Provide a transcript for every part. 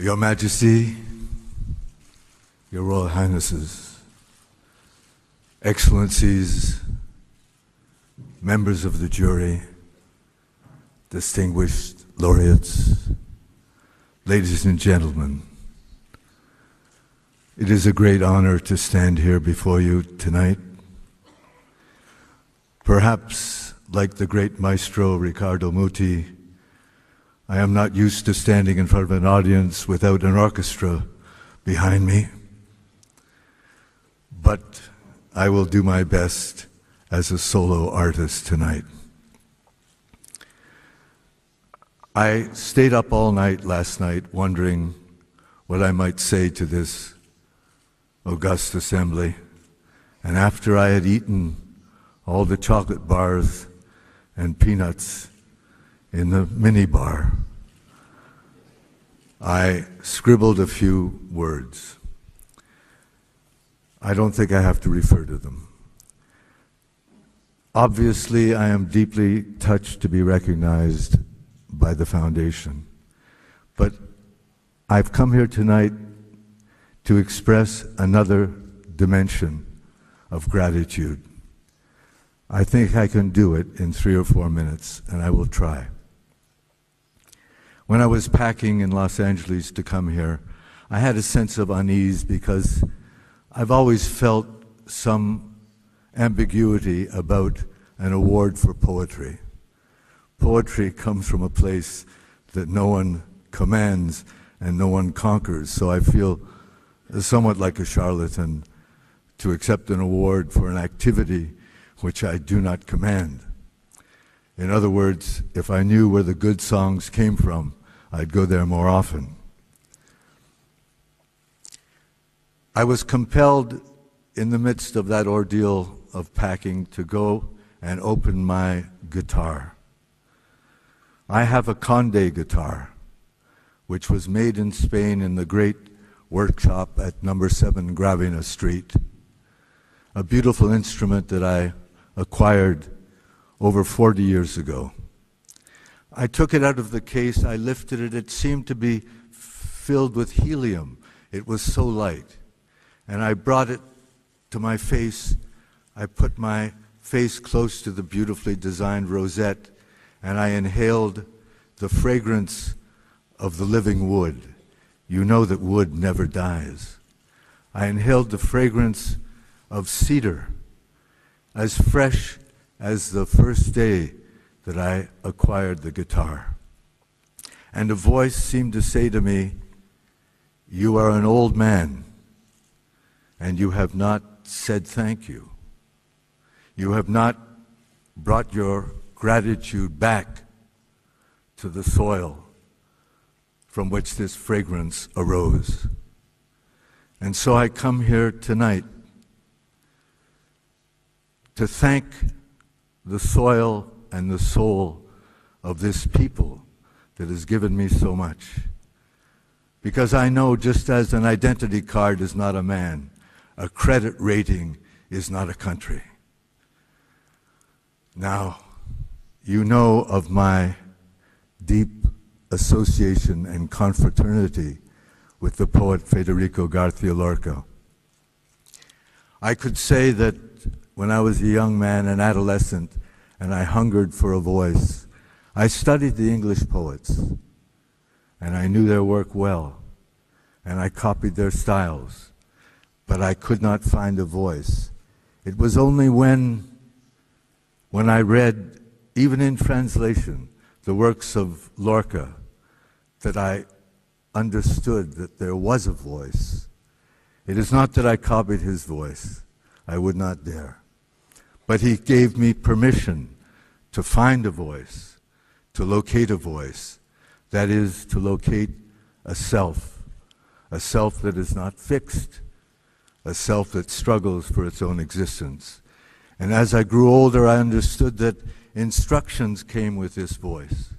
Your Majesty, Your Royal Highnesses, Excellencies, members of the jury, distinguished laureates, ladies and gentlemen, it is a great honor to stand here before you tonight. Perhaps, like the great maestro Riccardo Muti, I am not used to standing in front of an audience without an orchestra behind me, but I will do my best as a solo artist tonight. I stayed up all night last night wondering what I might say to this august assembly, and after I had eaten all the chocolate bars and peanuts in the mini bar, I scribbled a few words. I don't think I have to refer to them. Obviously, I am deeply touched to be recognized by the Foundation, but I've come here tonight to express another dimension of gratitude. I think I can do it in 3 or 4 minutes, and I will try. When I was packing in Los Angeles to come here, I had a sense of unease because I've always felt some ambiguity about an award for poetry. Poetry comes from a place that no one commands and no one conquers, so I feel somewhat like a charlatan to accept an award for an activity which I do not command. In other words, if I knew where the good songs came from, I'd go there more often. I was compelled in the midst of that ordeal of packing to go and open my guitar. I have a Conde guitar, which was made in Spain in the great workshop at number 7 Gravina Street, a beautiful instrument that I acquired over 40 years ago. I took it out of the case, I lifted it, it seemed to be filled with helium. It was so light. And I brought it to my face. I put my face close to the beautifully designed rosette, and I inhaled the fragrance of the living wood. You know that wood never dies. I inhaled the fragrance of cedar, as fresh as the first day that I acquired the guitar. And a voice seemed to say to me, "You are an old man, and you have not said thank you. You have not brought your gratitude back to the soil from which this fragrance arose." And so I come here tonight to thank the soil and the soul of this people that has given me so much. Because I know, just as an identity card is not a man, a credit rating is not a country. Now, you know of my deep association and confraternity with the poet Federico García Lorca. I could say that when I was a young man, an adolescent, and I hungered for a voice, I studied the English poets, and I knew their work well, and I copied their styles, but I could not find a voice. It was only when I read, even in translation, the works of Lorca, that I understood that there was a voice. It is not that I copied his voice. I would not dare. But he gave me permission to find a voice, to locate a voice, that is, to locate a self that is not fixed, a self that struggles for its own existence. And as I grew older, I understood that instructions came with this voice.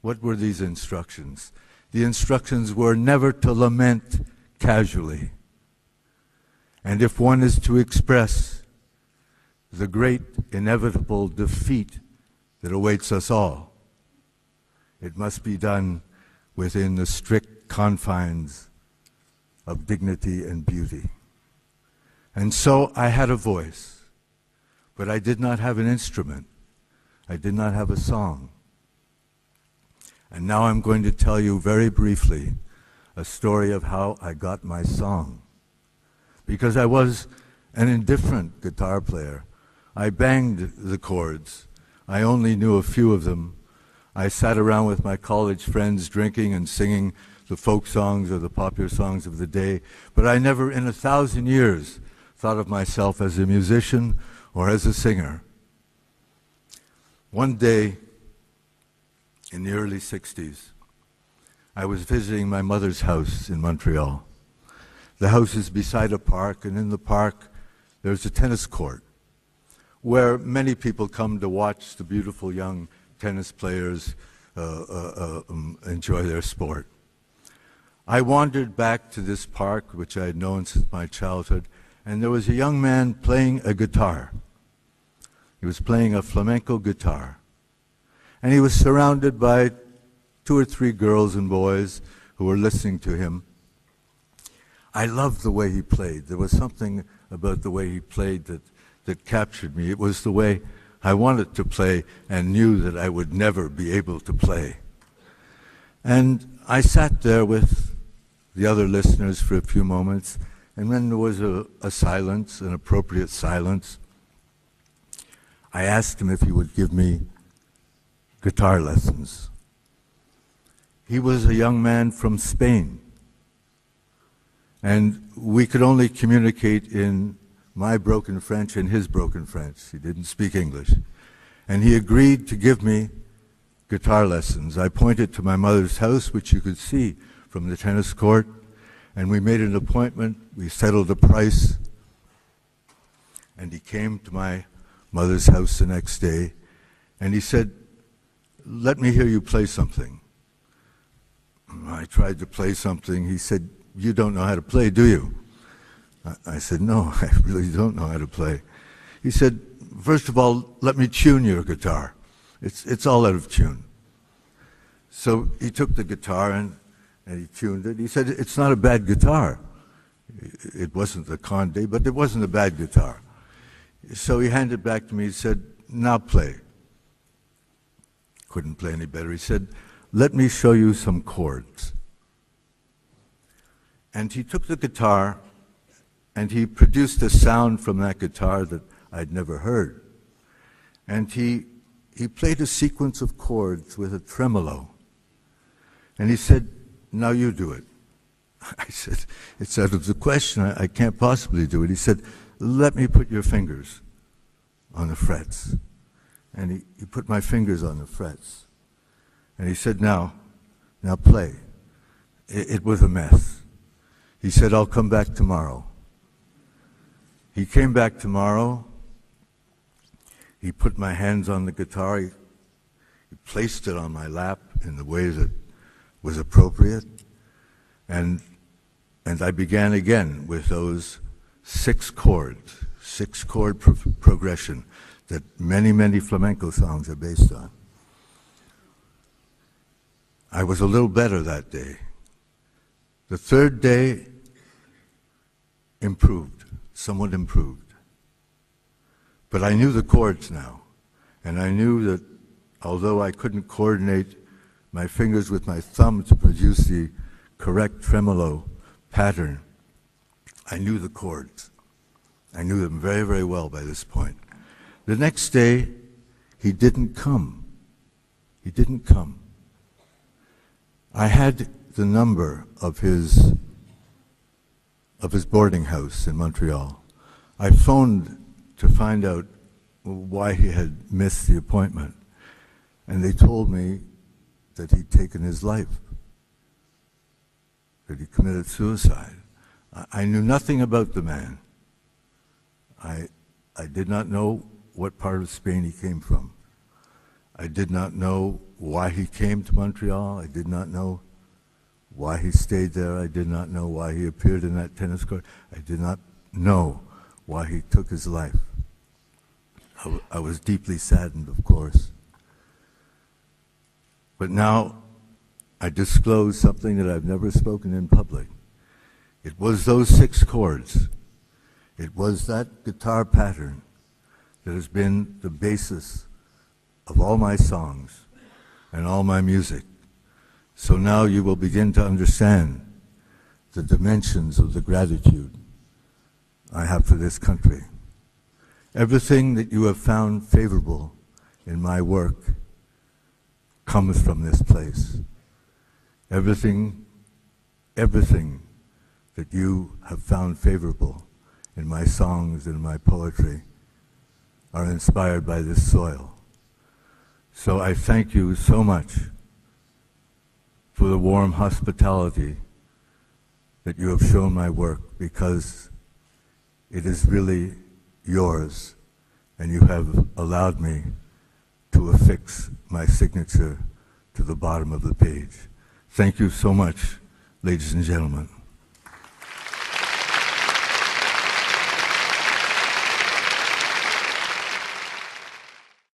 What were these instructions? The instructions were never to lament casually. And if one is to express the great inevitable defeat that awaits us all, it must be done within the strict confines of dignity and beauty. And so I had a voice, but I did not have an instrument. I did not have a song. And now I'm going to tell you very briefly a story of how I got my song. Because I was an indifferent guitar player. I banged the chords. I only knew a few of them. I sat around with my college friends drinking and singing the folk songs or the popular songs of the day, but I never in 1,000 years thought of myself as a musician or as a singer. One day in the early 60s, I was visiting my mother's house in Montreal. The house is beside a park, and in the park there's a tennis court where many people come to watch the beautiful young tennis players enjoy their sport. I wandered back to this park, which I had known since my childhood, and there was a young man playing a guitar. He was playing a flamenco guitar. And he was surrounded by 2 or 3 girls and boys who were listening to him. I loved the way he played. There was something about the way he played that captured me. It was the way I wanted to play and knew that I would never be able to play. And I sat there with the other listeners for a few moments, and then there was a silence, an appropriate silence. I asked him if he would give me guitar lessons. He was a young man from Spain, and we could only communicate in my broken French and his broken French. He didn't speak English. And he agreed to give me guitar lessons. I pointed to my mother's house, which you could see from the tennis court, and we made an appointment. We settled a price, and he came to my mother's house the next day, and he said, "Let me hear you play something." I tried to play something. He said, "You don't know how to play, do you?" I said, "No, I really don't know how to play." He said, "First of all, let me tune your guitar. It's all out of tune." So he took the guitar and he tuned it. He said, "It's not a bad guitar." It wasn't the Conde, but it wasn't a bad guitar. So he handed it back to me. He said, "Now play." Couldn't play any better. He said, "Let me show you some chords." And he took the guitar and he produced a sound from that guitar that I'd never heard. And he played a sequence of chords with a tremolo. And he said, "Now you do it." I said, "It's out of the question. I can't possibly do it." He said, "Let me put your fingers on the frets." And he put my fingers on the frets. And he said, now play." It was a mess. He said, "I'll come back tomorrow." He came back tomorrow. He put my hands on the guitar. He placed it on my lap in the way that was appropriate. And I began again with those 6 chords, 6-chord progression that many, many flamenco songs are based on. I was a little better that day. The third day improved, somewhat improved. But I knew the chords now, and I knew that although I couldn't coordinate my fingers with my thumb to produce the correct tremolo pattern, I knew the chords. I knew them very, very well by this point. The next day, he didn't come. He didn't come. I had the number of his boarding house in Montreal. I phoned to find out why he had missed the appointment, and they told me that he'd taken his life, that he committed suicide. I knew nothing about the man. I did not know what part of Spain he came from. I did not know why he came to Montreal. I did not know why he stayed there. I did not know why he appeared in that tennis court. I did not know why he took his life. I was deeply saddened, of course. But now I disclose something that I've never spoken in public. It was those 6 chords. It was that guitar pattern that has been the basis of all my songs and all my music. So now you will begin to understand the dimensions of the gratitude I have for this country. Everything that you have found favorable in my work comes from this place. Everything that you have found favorable in my songs and my poetry are inspired by this soil. So I thank you so much for the warm hospitality that you have shown my work, because it is really yours, and you have allowed me to affix my signature to the bottom of the page. Thank you so much, ladies and gentlemen.